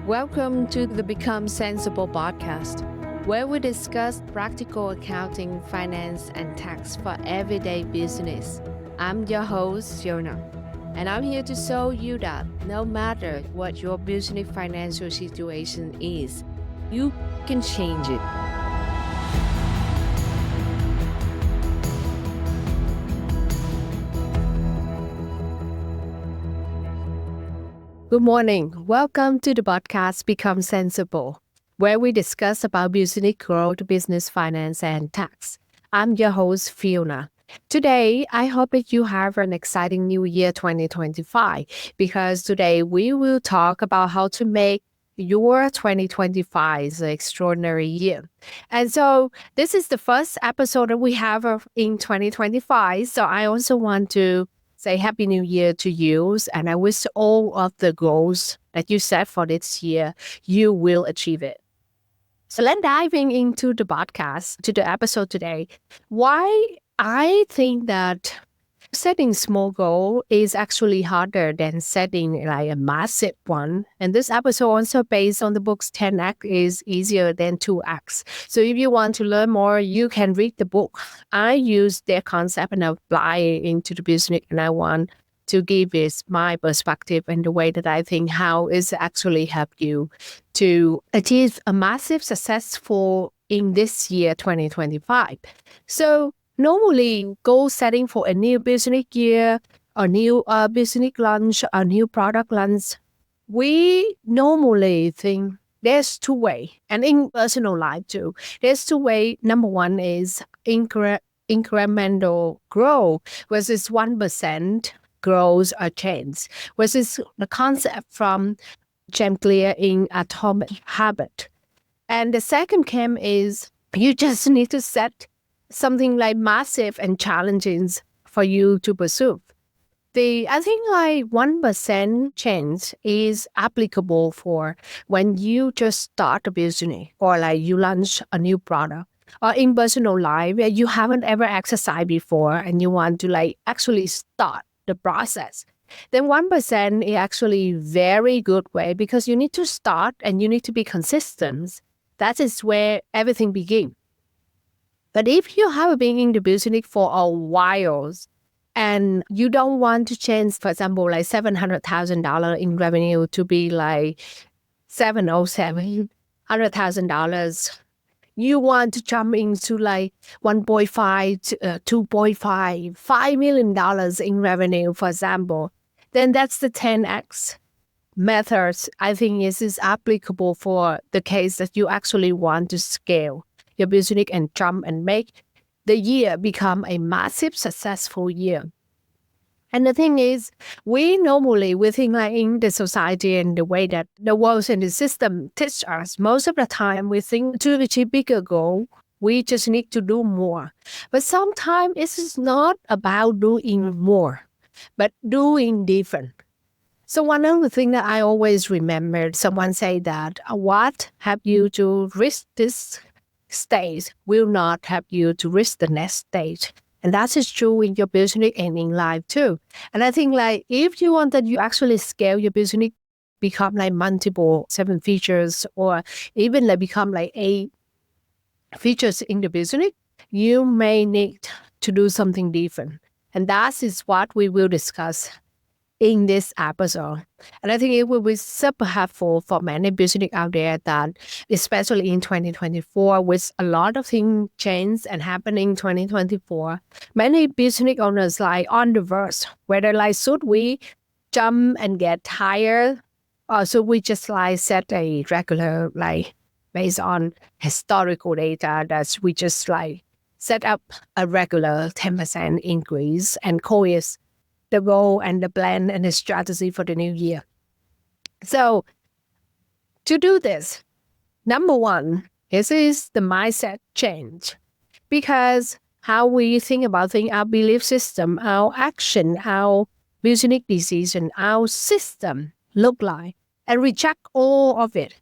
Welcome to the Become Sensible podcast, where we discuss practical accounting, finance, and tax for everyday business. I'm your host, Fiona, and I'm here to show you that no matter what your business financial situation is, you can change it. Good morning. Welcome to the podcast Become Sensible, where we discuss about business growth, business finance, and tax. I'm your host, Fiona. Today, I hope that you have an exciting new year 2025, because today we will talk about how to make your 2025 an extraordinary year. And so this is the first episode that we have in 2025. So I also want to say Happy New Year to you, and I wish all of the goals that you set for this year, you will achieve it. So let's diving into the podcast, to the episode today. Why I think that setting small goal is actually harder than setting like a massive one. And this episode also based on the books 10x is easier than 2x. So if you want to learn more, you can read the book. I use their concept and apply it into the business, and I want to give it my perspective and the way that I think how it actually help you to achieve a massive successful in this year 2025. So normally, goal setting for a new business year, a new business launch, a new product launch, we normally think there's two ways, and in personal life too. There's two ways. Number one is incremental growth versus 1% growth or change, versus the concept from James Clear in Atomic Habit. And the second camp is you just need to set something like massive and challenging for you to pursue. I think like 1% change is applicable for when you just start a business or like you launch a new product, or in personal life where you haven't ever exercised before and you want to like actually start the process. Then 1% is actually very good way, because you need to start and you need to be consistent. That is where everything begins. But if you have been in the business for a while and you don't want to change, for example, like $700,000 in revenue to be like $700,000, you want to jump into like 1.5 to 2.5, $5 million in revenue, for example, then that's the 10x methods. I think is applicable for the case that you actually want to scale your business and jump and make the year become a massive successful year. And the thing is, we think like in the society and the way that the world and the system teach us, most of the time we think to achieve bigger goal, we just need to do more. But sometimes it's not about doing more, but doing different. So one of the things that I always remember, someone say that what have you to reach this stage will not help you to reach the next stage. And that is true in your business and in life too. And I think like if you want that you actually scale your business, become like multiple 7 features, or even like become like 8 features in the business, you may need to do something different. And that is what we will discuss in this episode. And I think it will be super helpful for many business out there that, especially in 2024, with a lot of things change and happening in 2024, many business owners like on the verge, whether like should we jump and get tired, or should we just like set a regular, like based on historical data, that we just like set up a regular 10% increase and call it the goal and the plan and the strategy for the new year. So to do this, number one, this is the mindset change, because how we think about things, our belief system, our action, our business decision, our system look like, and reject all of it.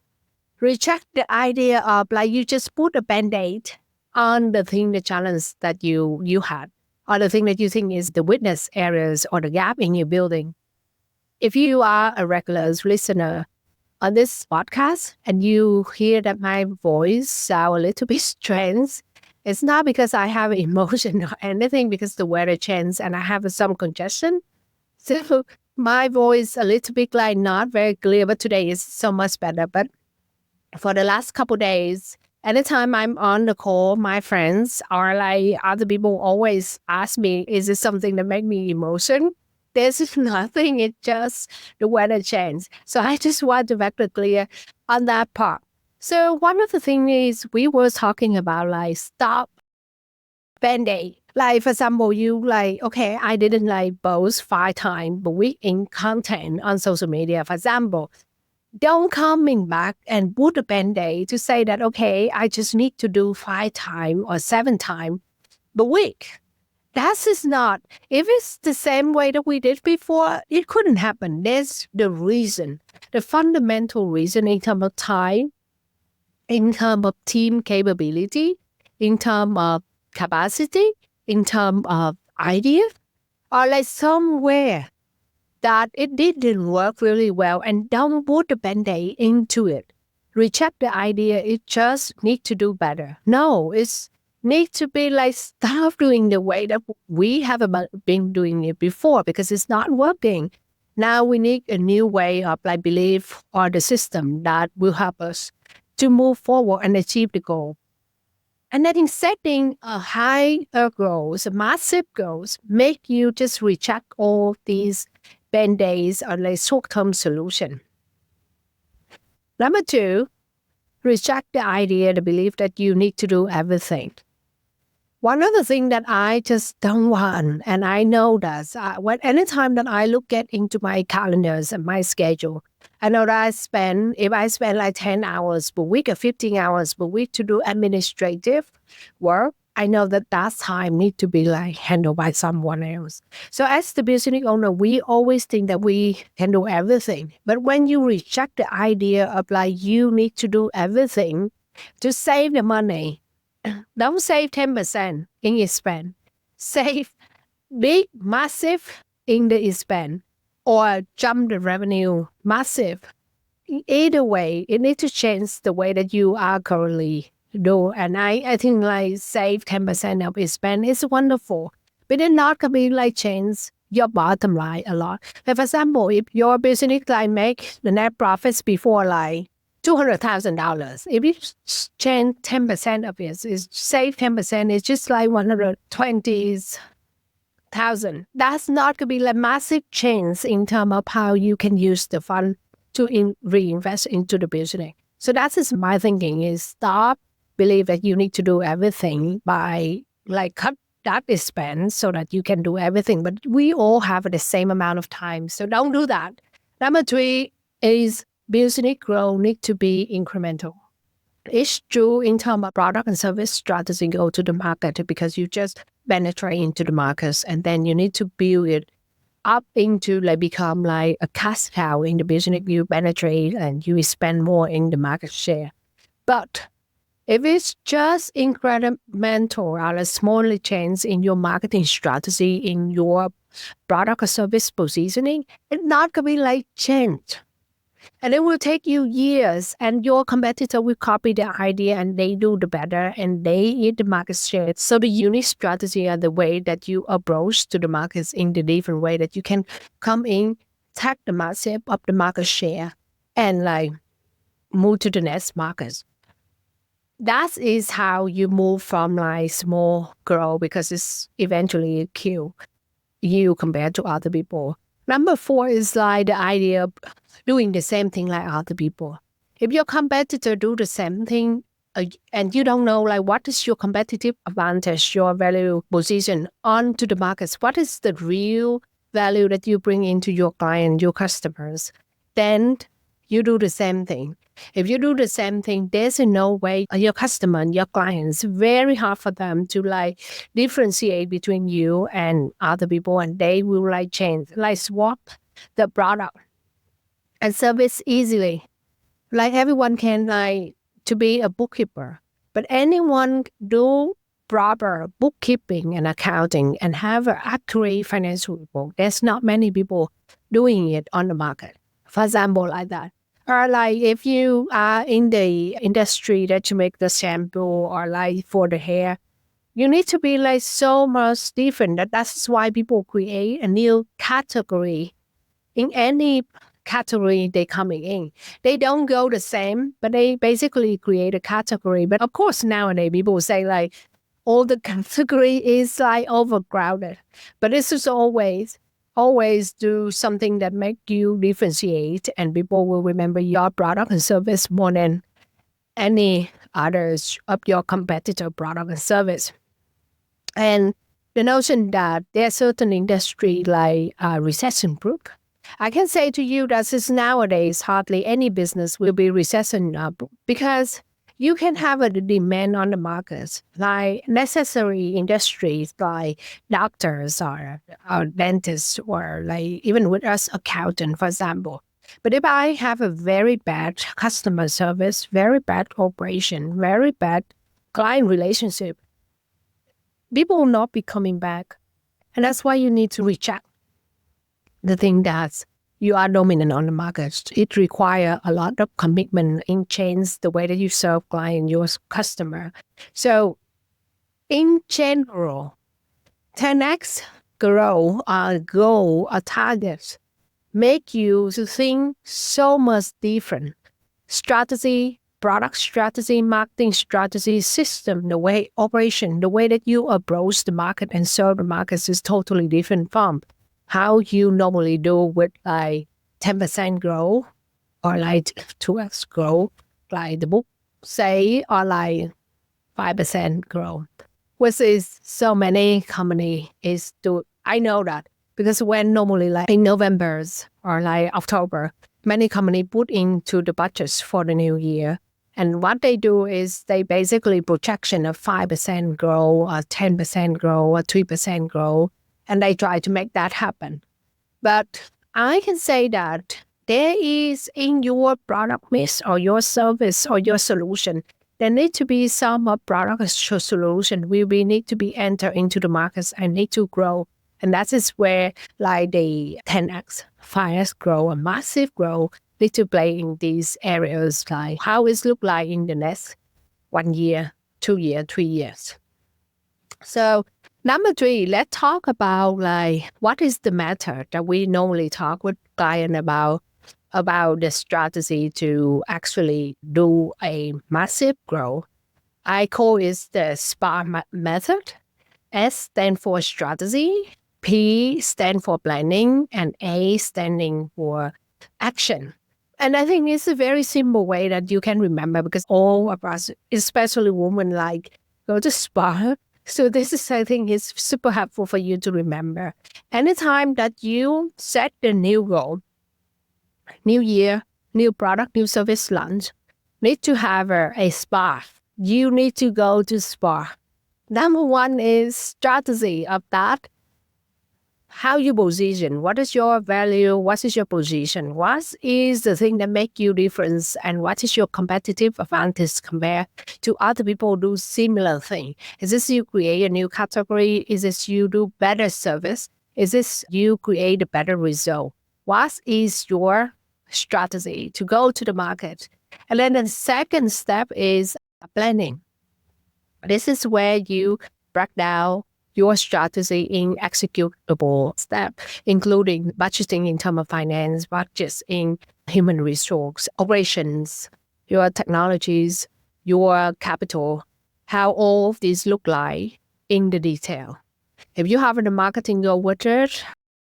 Reject the idea of like you just put a band-aid on the thing, the challenge that you had, or the thing that you think is the weakness areas or the gap in your building. If you are a regular listener on this podcast and you hear that my voice sound a little bit strange, it's not because I have emotion or anything, because the weather changed and I have some congestion. So my voice a little bit like not very clear, but today is so much better. But for the last couple days, anytime I'm on the call, my friends or like other people always ask me, is it something that make me emotion? There's nothing. It's just the weather change. So I just want to make it clear on that part. So one of the things is we were talking about like stop Band-Aid. Like for example, you like, okay, I didn't like post 5 times a week in content on social media. For example, don't coming back and put a Band-Aid to say that, okay, I just need to do 5 times or 7 times a week. That is not. If it's the same way that we did before, it couldn't happen. There's the reason, the fundamental reason in terms of time, in terms of team capability, in terms of capacity, in terms of idea, or like somewhere that it didn't work really well, and don't put the Band-Aid into it. Reject the idea, it just need to do better. No, it's need to be like stop doing the way that we have been doing it before because it's not working. Now we need a new way of like belief or the system that will help us to move forward and achieve the goal. And then in setting a higher goals, massive goals, make you just reject all these Band-Aids or like short-term solution. Number 2, reject the idea, the belief that you need to do everything. One of the things that I just don't want, and I know that anytime that I look into my calendars and my schedule, I know that if I spend like 10 hours per week or 15 hours per week to do administrative work, I know that time need to be like handled by someone else. So as the business owner, we always think that we can do everything. But when you reject the idea of like you need to do everything to save the money, don't save 10% in expense. Save big, massive in the expense or jump the revenue massive. Either way, it needs to change the way that you are currently do. And I think like save 10% of expense is wonderful. But it's not going to be like change your bottom line a lot. Like for example, if your business like make the net profits before like $200,000. If you change 10% of it, is save 10%, it's just like 120,000. That's not going to be like massive change in terms of how you can use the fund to reinvest into the business. So that is my thinking: is stop believe that you need to do everything by like cut that expense so that you can do everything. But we all have the same amount of time, so don't do that. Number 3 is business growth need to be incremental. It's true in terms of product and service strategy go to the market because you just penetrate into the markets and then you need to build it up into like become like a cash cow in the business you penetrate and you spend more in the market share. But if it's just incremental or a small change in your marketing strategy, in your product or service positioning, it's not going to be like change. And it will take you years, and your competitor will copy the idea and they do the better and they eat the market share. So the unique strategy and the way that you approach to the markets in the different way that you can come in, take the massive of the market share and like move to the next markets. That is how you move from like small grow because it's eventually kill you compared to other people. Number 4 is like the idea of doing the same thing like other people. If your competitor do the same thing and you don't know like what is your competitive advantage, your value position onto the markets, what is the real value that you bring into your client, your customers, then you do the same thing. If you do the same thing, there's no way your customer and your clients, very hard for them to like differentiate between you and other people, and they will like change, like swap the product and service easily. Like everyone can like to be a bookkeeper, but anyone do proper bookkeeping and accounting and have an accurate financial report. There's not many people doing it on the market. For example, like that. Or like if you are in the industry that you make the shampoo or like for the hair, you need to be like so much different. That's why people create a new category in any category they coming in. They don't go the same, but they basically create a category. But of course, nowadays people say like all the category is like overcrowded. But this is always do something that make you differentiate, and people will remember your product and service more than any others of your competitor product and service. And the notion that there are certain industry like recession proof. I can say to you that since nowadays hardly any business will be recession because you can have a demand on the market, like necessary industries like doctors or dentists or like even with us accountant, for example. But if I have a very bad customer service, very bad operation, very bad client relationship, people will not be coming back. And that's why you need to reject the thing that you are dominant on the market. It requires a lot of commitment in change the way that you serve client, your customer. So in general, 10x grow a goal, a target, make you to think so much different. Strategy, product strategy, marketing strategy, system, the way operation, the way that you approach the market and serve the markets is totally different from how you normally do with like 10% growth or like 2x growth, like the book say, or like 5% growth, which is so many company is do. I know that because when normally like in November's or like October, many company put into the budgets for the new year. And what they do is they basically projection of 5% growth or 10% growth or 3% growth, and they try to make that happen. But I can say that there is in your product mix or your service or your solution, there need to be some product or solution we need to be enter into the markets and need to grow. And that is where like the 10x, 5x grow, a massive growth need to play in these areas, like how it look like in the next 1 year, 2 year, 3 years. So number 3, let's talk about like what is the method that we normally talk with client about the strategy to actually do a massive growth. I call it the SPAR method. S stand for strategy, P stand for planning, and A standing for action. And I think it's a very simple way that you can remember because all of us, especially women, like go to SPAR. So this is, I think, is super helpful for you to remember. Anytime that you set the new goal, new year, new product, new service launch, need to have a SPAR. You need to go to SPAR. Number 1 is strategy of that. How you position, what is your value, what is your position, what is the thing that make you difference, and what is your competitive advantage compared to other people do similar thing. Is this you create a new category? Is this you do better service? Is this you create a better result? What is your strategy to go to the market? And then the second step is planning. This is where you break down your strategy in executable steps, including budgeting in terms of finance, budgets in human resource, operations, your technologies, your capital, how all of these look like in the detail. If you have the marketing goal with it,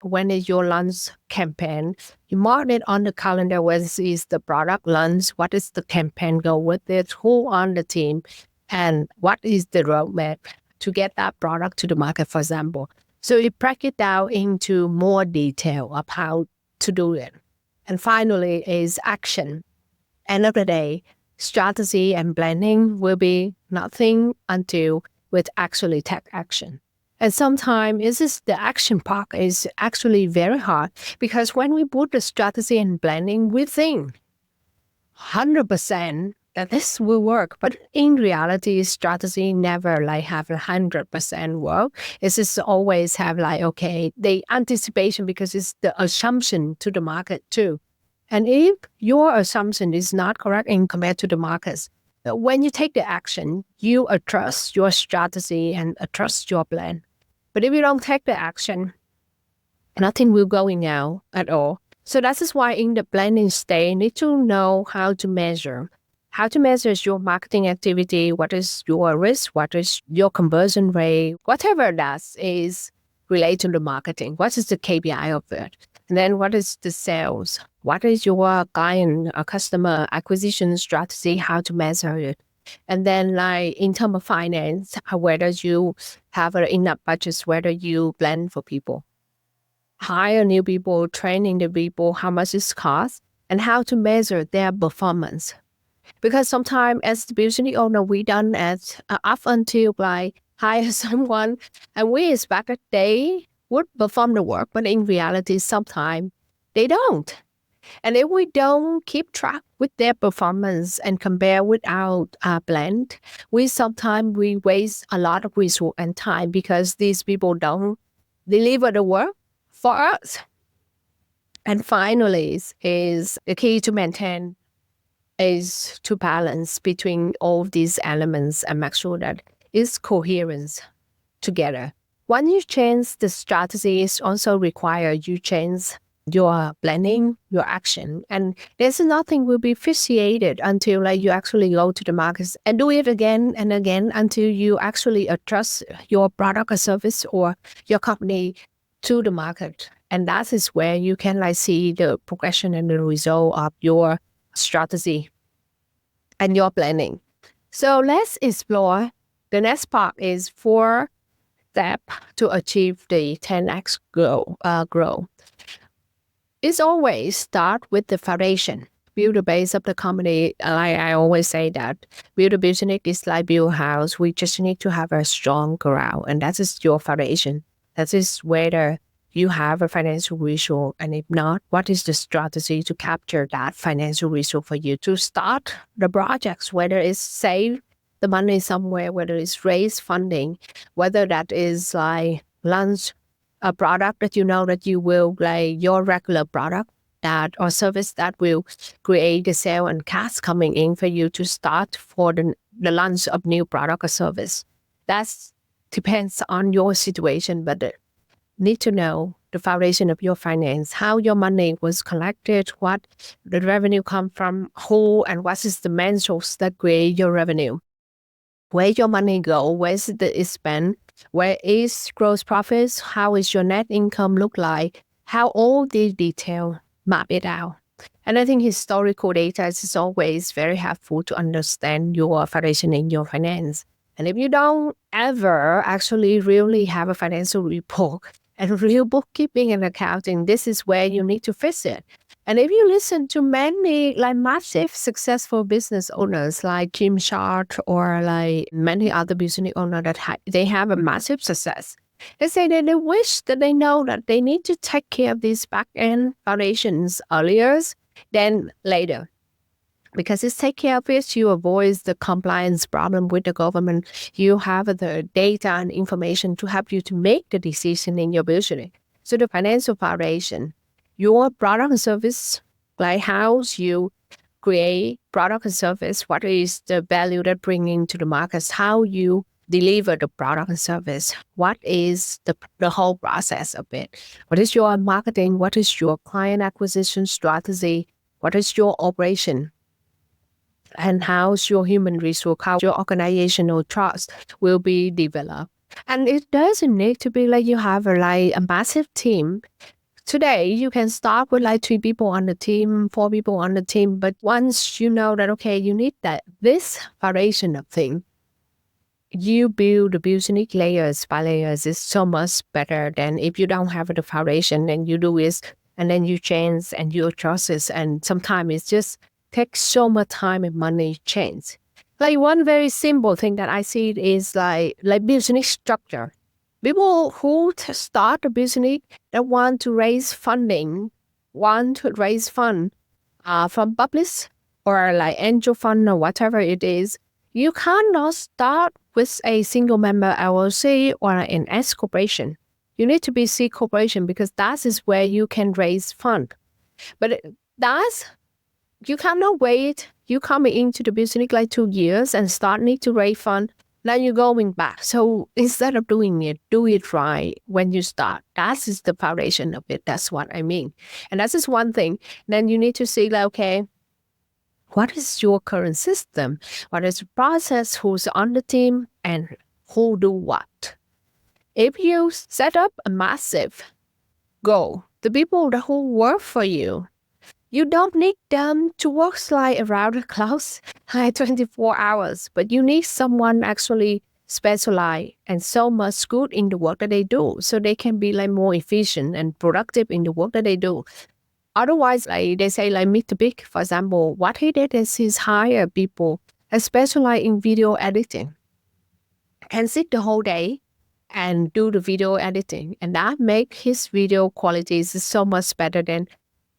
when is your launch campaign? You mark it on the calendar. When is the product launch? What is the campaign go with it? Who on the team? And what is the roadmap to get that product to the market, for example? So you break it down into more detail of how to do it. And finally is action. End of the day, strategy and planning will be nothing until we actually take action. And sometimes the action part is actually very hard because when we put the strategy and planning, we think 100% that this will work. But in reality, strategy never like have 100% work. It's just always have like, okay, the anticipation because it's the assumption to the market too. And if your assumption is not correct in compared to the markets, when you take the action, you adjust your strategy and adjust your plan. But if you don't take the action, nothing will go in now at all. So that is why in the planning stage, you need to know how to measure. How to measure your marketing activity, what is your risk, what is your conversion rate, whatever that is related to the marketing. What is the KPI of it? And then what is the sales? What is your client or customer acquisition strategy? How to measure it? And then like in terms of finance, whether you have enough budgets, whether you plan for people, hire new people, training the people, how much it costs, and how to measure their performance. Because sometimes as the business owner, we done at up until like hire someone and we expect that they would perform the work, but in reality, sometimes they don't. And if we don't keep track with their performance and compare with our blend, we waste a lot of resource and time because these people don't deliver the work for us. And finally, is the key to maintain is to balance between all these elements and make sure that it's coherence together. When you change the strategy, it also requires you change your planning, your action, and there's nothing will be vitiated until like you actually go to the markets and do it again and again until you actually adjust your product or service or your company to the market. And that is where you can like see the progression and the result of your strategy and your planning. So let's explore. The next part is 4 steps to achieve the 10x growth. It's always start with the foundation. Build the base of the company. Like I always say that build a business is like build a house. We just need to have a strong ground, and that is your foundation. That is whether you have a financial resource, and if not, what is the strategy to capture that financial resource for you to start the projects, whether it's save the money somewhere, whether it's raise funding, whether that is like launch a product that you know that you will like your regular product that or service that will create the sale and cash coming in for you to start for the launch of new product or service. That depends on your situation, but need to know the foundation of your finance, how your money was collected, what the revenue come from, who, and what is the main source that create your revenue. Where your money go, where's it spent, where is gross profits, how is your net income look like, how all these details map it out. And I think historical data is always very helpful to understand your foundation in your finance. And if you don't ever actually really have a financial report and real bookkeeping and accounting, this is where you need to fix it. And if you listen to many like massive successful business owners like Jim Sharp or like many other business owners that they have a massive success, they say that they wish that they know that they need to take care of these back-end foundations earlier than later. Because it's take care of it, you avoid the compliance problem with the government. You have the data and information to help you to make the decision in your business. So the financial foundation, your product and service, like how you create product and service, what is the value that bringing to the markets, how you deliver the product and service, what is the whole process of it, what is your marketing, what is your client acquisition strategy, what is your operation, and how's your human resource, how your organizational trust will be developed. And it doesn't need to be like you have a massive team. Today, you can start with like 3 people on the team, 4 people on the team. But once you know that, okay, you need this foundation of thing, you build the business layers by layers is so much better than if you don't have the foundation and you do it and then you change and you adjust it. And sometimes it's just takes so much time and money change. Like one very simple thing that I see is like business structure. People who start a business that want to raise funding, want to raise fund from public or like angel fund or whatever it is, you cannot start with a single member LLC or an S corporation. You need to be C corporation because that is where you can raise fund. But You cannot wait. You coming into the business like 2 years and start need to raise fund. Then you're going back. So instead of doing it, do it right when you start. That is the foundation of it. That's what I mean. And that's just one thing. Then you need to see like, okay, what is your current system? What is the process? Who's on the team and who do what? If you set up a massive goal, the people who work for you don't need them to work like around the clock, like 24 hours, but you need someone actually specialized and so much good in the work that they do so they can be like more efficient and productive in the work that they do. Otherwise, like they say, like Mr. Big, for example, what he did is he's hire people, especially in video editing, can sit the whole day and do the video editing, and that make his video qualities so much better than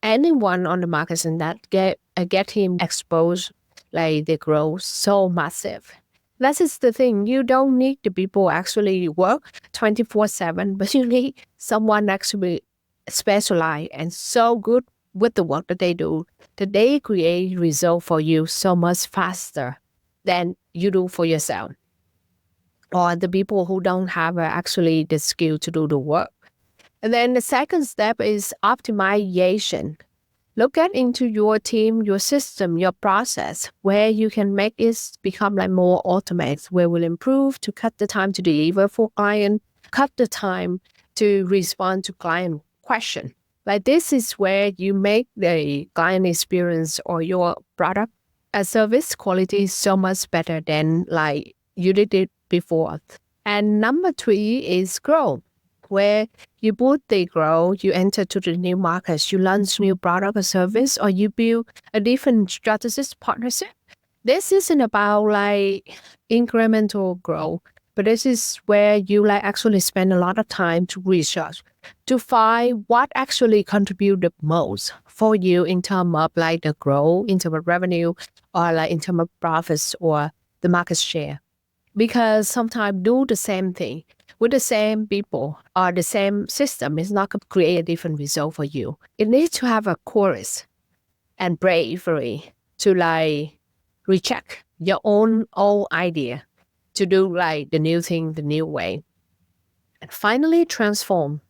anyone on the market, and that get him exposed, like the growth so massive. That is the thing. You don't need the people actually work 24/7, but you need someone actually specialized and so good with the work that they do that they create result for you so much faster than you do for yourself. Or the people who don't have actually the skill to do the work. And then the second step is optimization. Look at into your team, your system, your process, where you can make it become like more automated, where will improve to cut the time to deliver for client, cut the time to respond to client question. Like this is where you make the client experience or your product and service quality so much better than like you did it before. And number 3 is growth, where you put the growth, you enter to the new markets, you launch new product or service, or you build a different strategist partnership. This isn't about like incremental growth, but this is where you like actually spend a lot of time to research, to find what actually contribute the most for you in terms of like the growth, in terms of revenue, or like in terms of profits or the market share. Because sometimes do the same thing with the same people or the same system is not going to create a different result for you. It needs to have a courage and bravery to like reject your own old idea to do like the new thing the new way. And finally, transform.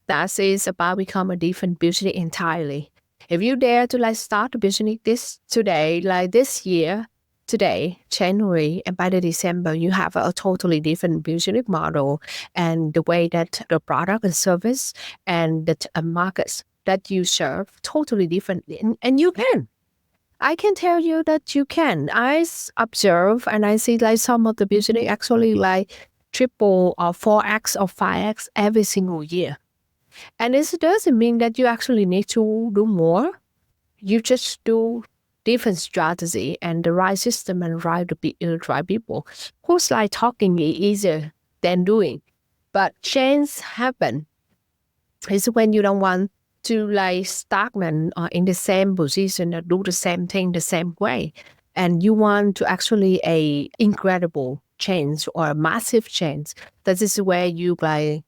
That is about become a different business entirely. If you dare to like start a business this today, like this year, today, January, and by the December, you have a totally different business model and the way that the product and service and the markets that you serve totally different. And you can. I can tell you that you can. Observe and I see like some of the business actually like triple or 4x or 5x every single year. And this doesn't mean that you actually need to do more. You just do different strategy and the right system and right people. Who's like talking is easier than doing. But change happen. It's when you don't want to like stagnant or in the same position or do the same thing the same way. And you want to actually a incredible change or a massive change. That is where you like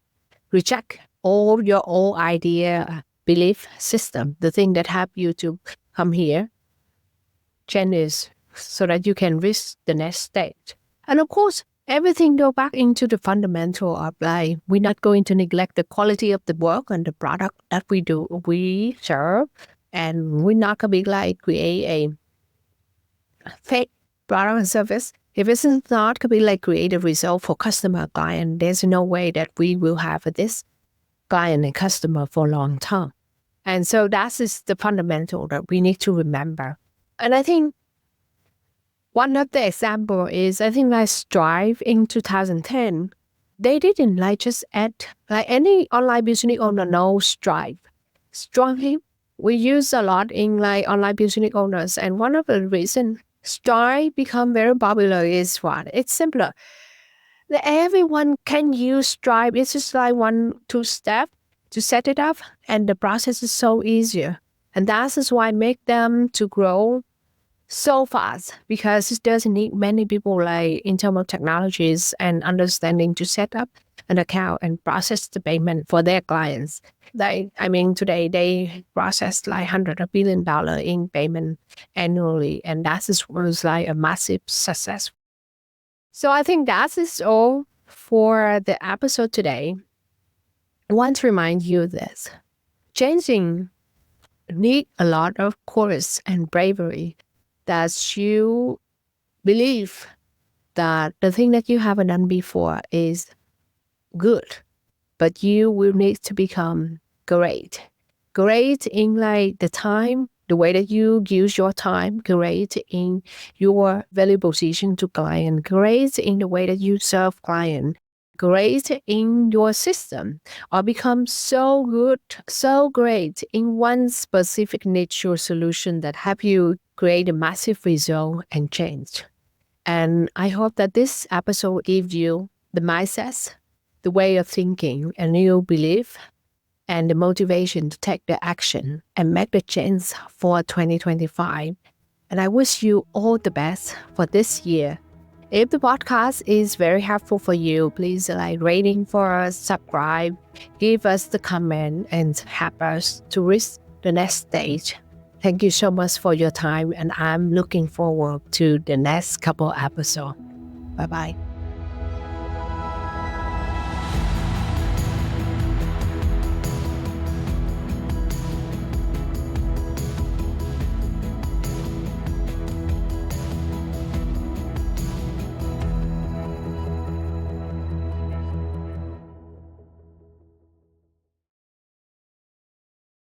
reject all your old idea, belief system, the thing that help you to come here, change so that you can reach the next stage. And of course, everything go back into the fundamental of like, we're not going to neglect the quality of the work and the product that we serve. And we're not going to be like create a fake product and service. If it's not going to be like create a result for customer client, there's no way that we will have this client and customer for a long time. And so that is the fundamental that we need to remember. And I think one of the example is, I think like Stripe in 2010, they didn't like just add, like any online business owner knows Stripe. Stripe, we use a lot in like online business owners. And one of the reasons Stripe become very popular is what? It's simpler. Everyone can use Stripe. It's just like 1-2 steps to set it up, and the process is so easier. And that is why make them to grow so fast, because it doesn't need many people like in terms of technologies and understanding to set up. an account and process the payment for their clients. Today they process like $100 billion in payment annually, and was like a massive success. So I think that is all for the episode today. I want to remind you this. Changing need a lot of courage and bravery, that you believe that the thing that you haven't done before is good, but you will need to become great. Great in like the time, the way that you use your time, great in your value position to client, great in the way that you serve client, great in your system, or become so good, so great in one specific niche or solution that help you create a massive result and change. And I hope that this episode gives you the mindset, the way of thinking, a new belief, and the motivation to take the action and make the change for 2025. And I wish you all the best for this year. If the podcast is very helpful for you, please like rating for us, subscribe, give us the comment, and help us to reach the next stage. Thank you so much for your time, and I'm looking forward to the next couple episodes. Bye-bye.